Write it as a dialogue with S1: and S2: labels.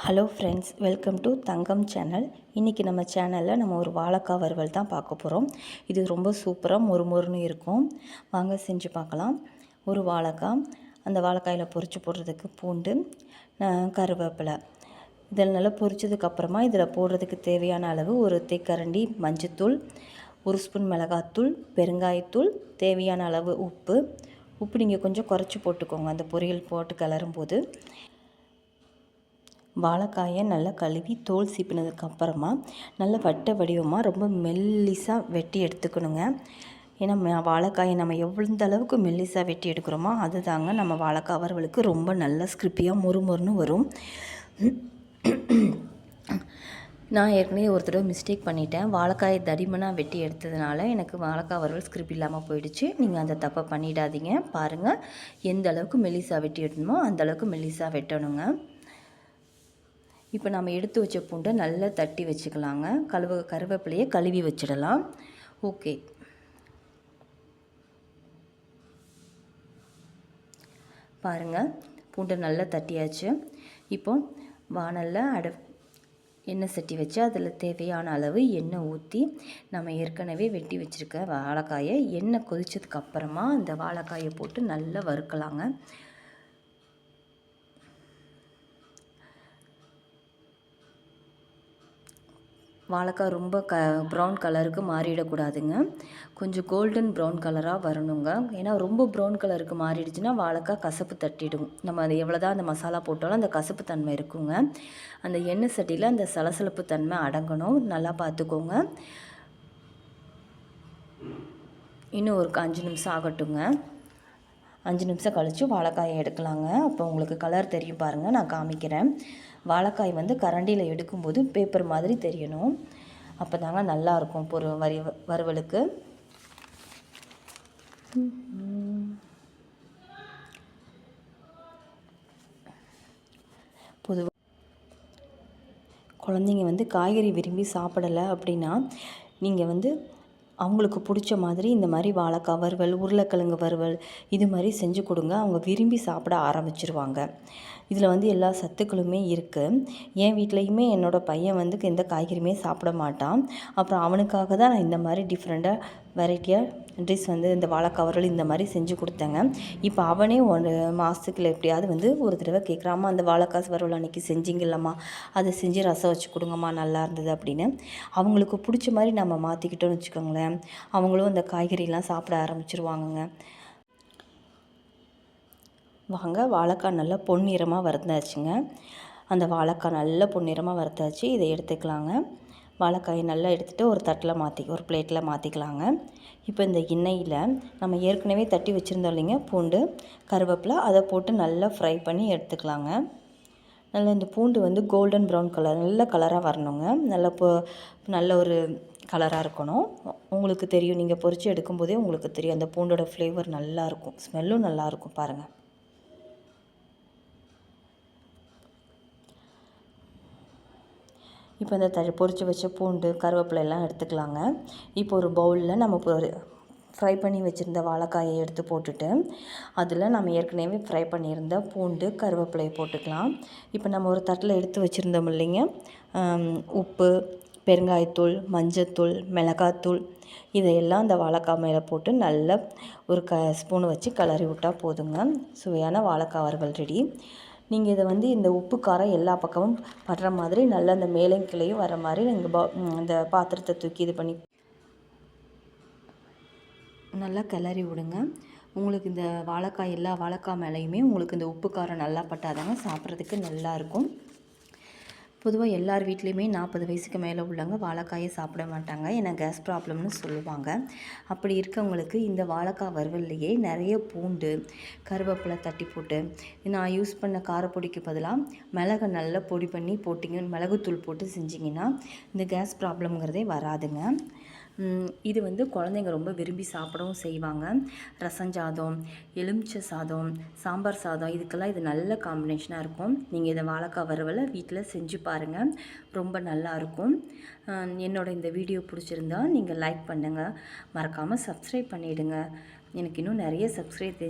S1: Hello friends, welcome to Thangam channel. இன்றைக்கி நம்ம சேனலில் நம்ம ஒரு வாழைக்காய் வறுவல் தான் பார்க்க போகிறோம். இது ரொம்ப சூப்பராக மொறுமொறுன்னு இருக்கும். வாங்க செஞ்சு பார்க்கலாம். ஒரு வாழைக்காய், அந்த வாழைக்காயில் பொரிச்சு போடுறதுக்கு பூண்டு, கருவேப்பிலை, இதில் நல்லா பொரிச்சதுக்கப்புறமா இதில் போடுறதுக்கு தேவையான அளவு ஒரு தேக்கரண்டி மஞ்சத்தூள், ஒரு ஸ்பூன் மிளகாத்தூள், பெருங்காயத்தூள், தேவையான அளவு உப்பு நீங்கள் கொஞ்சம் குறைச்சி போட்டுக்கோங்க அந்த பொரியல் போட்டு கிளறும்போது. வாழைக்காயை நல்லா கழுவி தோல் சீப்பினதுக்கப்புறமா நல்லா வட்ட வடிவமாக ரொம்ப மெல்லிசாக வெட்டி எடுத்துக்கணுங்க. ஏன்னா வாழைக்காயை நம்ம எவ்வளோ அளவுக்கு மெல்லிசாக வெட்டி எடுக்கிறோமோ அதுதாங்க நம்ம வாழைக்காய் வறுவலுக்கு ரொம்ப நல்ல ஸ்கிரிப்பியாக மொறுமொறுன்னு வரும். நான் ஏற்கனவே ஒரு தடவை மிஸ்டேக் பண்ணிட்டேன். வாழைக்காயை தடிமனாக வெட்டி எடுத்ததுனால எனக்கு வாழைக்காய் வறுவல் ஸ்கிரிப் இல்லாமல் போயிடுச்சு. நீங்கள் அந்த தப்பை பண்ணிடாதீங்க. பாருங்கள், எந்த அளவுக்கு மெல்லிசாக வெட்டி எடுக்கணுமோ அந்தளவுக்கு மெல்லிசாக வெட்டணுங்க. இப்போ நம்ம எடுத்து வச்ச பூண்டை நல்லா தட்டி வச்சுக்கலாங்க. கருவேப்பிலையை கழுவி வச்சிடலாம். ஓகே, பாருங்கள், பூண்டை நல்லா தட்டியாச்சு. இப்போ வானலில் எண்ணெய் சட்டி வச்சு அதில் தேவையான அளவு எண்ணெய் ஊற்றி நம்ம ஏற்கனவே வெட்டி வச்சுருக்க வாழைக்காயை எண்ணெய் கொதிச்சதுக்கப்புறமா அந்த வாழைக்காயை போட்டு நல்லா வறுக்கலாங்க. வாழைக்காய் ரொம்ப ப்ரௌன் கலருக்கு மாறிடக்கூடாதுங்க. கொஞ்சம் கோல்டன் ப்ரௌன் கலராக வரணுங்க. ஏன்னா ரொம்ப ப்ரௌன் கலருக்கு மாறிடுச்சுன்னா வாழைக்காய் கசப்பு தட்டிடும். நம்ம அது எவ்வளோ தான் அந்த மசாலா போட்டாலும் அந்த கசப்பு தன்மை இருக்குங்க. அந்த எண்ணெய் சட்டியில் அந்த சலசலப்பு தன்மை அடங்கணும். நல்லா பார்த்துக்கோங்க. இன்னும் ஒரு 5 நிமிஷம் ஆகட்டுங்க. 5 நிமிஷம் கழித்து வாழைக்காயை எடுக்கலாங்க. அப்போ உங்களுக்கு கலர் தெரியும் பாருங்கள், நான் காமிக்கிறேன். வாழைக்காய் வந்து கரண்டியில் எடுக்கும்போது பேப்பர் மாதிரி தெரியணும். அப்போ தாங்க நல்லாயிருக்கும் வறுவலுக்கு. பொதுவாக குழந்தைங்க வந்து காய்கறி விரும்பி சாப்பிடலை அப்படின்னா நீங்கள் வந்து அவங்களுக்கு பிடிச்ச மாதிரி இந்த மாதிரி வாழைக்காய் வறுவல், உருளைக்கிழங்கு வறுவல் இது மாதிரி செஞ்சு கொடுங்க. அவங்க விரும்பி சாப்பிட ஆரம்பிச்சிருவாங்க. இதில் வந்து எல்லா சத்துக்களுமே இருக்குது. என் வீட்லேயுமே என்னோடய பையன் வந்து எந்த காய்கறியுமே சாப்பிட மாட்டான். அப்புறம் அவனுக்காக தான் நான் இந்த மாதிரி டிஃப்ரெண்ட்டாக வெரைட்டியாக டிஷ் வந்து இந்த வாழைக்காய் வறுவல் இந்த மாதிரி செஞ்சு கொடுத்தேங்க. இப்போ அவனே 1 மாதத்துக்குள்ள எப்படியாவது வந்து ஒரு தடவை கேட்குறாம்மா, அந்த வாழைக்காய் வறுவல் அன்றைக்கி செஞ்சிங்கல்லம்மா, அதை செஞ்சு ரசம் வச்சு கொடுங்கம்மா, நல்லா இருந்தது அப்படின்னு. அவங்களுக்கு பிடிச்ச மாதிரி நம்ம மாற்றிக்கிட்டோன்னு வச்சுக்கோங்களேன், அவங்களும் அந்த காய்கறிலாம் சாப்பிட ஆரம்பிச்சிருவாங்கங்க. வாங்க, வாழைக்காய் நல்லா பொன்னிறமாக வறுத்தாச்சுங்க. அந்த வாழைக்காய் நல்லா பொன்னிறமாக வறுத்தாச்சு. இதை எடுத்துக்கலாங்க. வாழைக்காயை நல்லா எடுத்துகிட்டு ஒரு பிளேட்டில் மாற்றிக்கலாங்க. இப்போ இந்த எண்ணெயில் நம்ம ஏற்கனவே தட்டி வச்சுருந்தோம் இல்லைங்க, பூண்டு, கருவேப்பிலை, அதை போட்டு நல்லா ஃப்ரை பண்ணி எடுத்துக்கலாங்க. நல்லா இந்த பூண்டு வந்து கோல்டன் ப்ரௌன் கலர் நல்ல கலராக வரணுங்க. நல்ல ஒரு கலராக இருக்கணும். உங்களுக்கு தெரியும், நீங்கள் பொரித்து எடுக்கும்போதே உங்களுக்கு தெரியும் அந்த பூண்டோட ஃப்ளேவர் நல்லாயிருக்கும், ஸ்மெல்லும் நல்லாயிருக்கும். பாருங்கள், இப்போ இந்த பொரித்து வச்ச பூண்டு, கருவேப்பிலை எல்லாம் எடுத்துக்கலாங்க. இப்போ ஒரு பவுலில் நம்ம ஃப்ரை பண்ணி வச்சுருந்த வாழைக்காயை எடுத்து போட்டுட்டு அதில் நம்ம ஏற்கனவே ஃப்ரை பண்ணியிருந்த பூண்டு, கருவேப்பிலையை போட்டுக்கலாம். இப்போ நம்ம ஒரு தட்டில் எடுத்து வச்சுருந்தோம் இல்லைங்க, உப்பு, பெருங்காயத்தூள், மஞ்சத்தூள், மிளகாத்தூள், இதையெல்லாம் அந்த வாழைக்காய் மேலே போட்டு நல்லா ஒரு ஸ்பூன் வச்சு கிளறி விட்டால் போதுங்க. சுவையான வாழைக்காய் வறுவல் ரெடி. நீங்கள் இதை வந்து இந்த உப்பு காரம் எல்லா பக்கமும் படுற மாதிரி நல்லா அந்த மேலையும் கிளையும் வர மாதிரி நீங்கள் அந்த பாத்திரத்தை தூக்கி இது பண்ணி நல்லா கிளறி விடுங்க. உங்களுக்கு இந்த எல்லா வாழைக்காய் மேலேயுமே உங்களுக்கு இந்த உப்பு காரம் நல்லா பட்டாதாங்க சாப்பிட்றதுக்கு நல்லாயிருக்கும். பொதுவாக எல்லார் வீட்லேயுமே 40 வயசுக்கு மேலே உள்ளவங்க வாழைக்காயை சாப்பிட மாட்டாங்க. ஏன்னா கேஸ் ப்ராப்ளம்னு சொல்லுவாங்க. அப்படி இருக்கவங்களுக்கு இந்த வாழைக்காய் வறுவல்லையே நிறைய பூண்டு, கருவேப்பிலை தட்டி போட்டு, நான் யூஸ் பண்ண காரப்பொடிக்கு பதிலாக மிளகை நல்லா பொடி பண்ணி மிளகுத்தூள் போட்டு செஞ்சிங்கன்னா இந்த கேஸ் ப்ராப்ளம்ங்கிறதே வராதுங்க. இது வந்து குழந்தைங்க ரொம்ப விரும்பி சாப்பிடவும் செய்வாங்க. ரசஞ்சாதம், எலுமிச்சை சாதம், சாம்பார் சாதம் இதுக்கெல்லாம் இது நல்ல காம்பினேஷனாக இருக்கும். நீங்கள் இதை வாழைக்காய் வறுவலை வீட்டில் செஞ்சு பாருங்கள், ரொம்ப நல்லாயிருக்கும். இந்த வீடியோ பிடிச்சிருந்தா நீங்கள் லைக் பண்ணுங்கள், மறக்காமல் சப்ஸ்கிரைப் பண்ணிவிடுங்க. எனக்கு இன்னும் நிறைய சப்ஸ்கிரைப்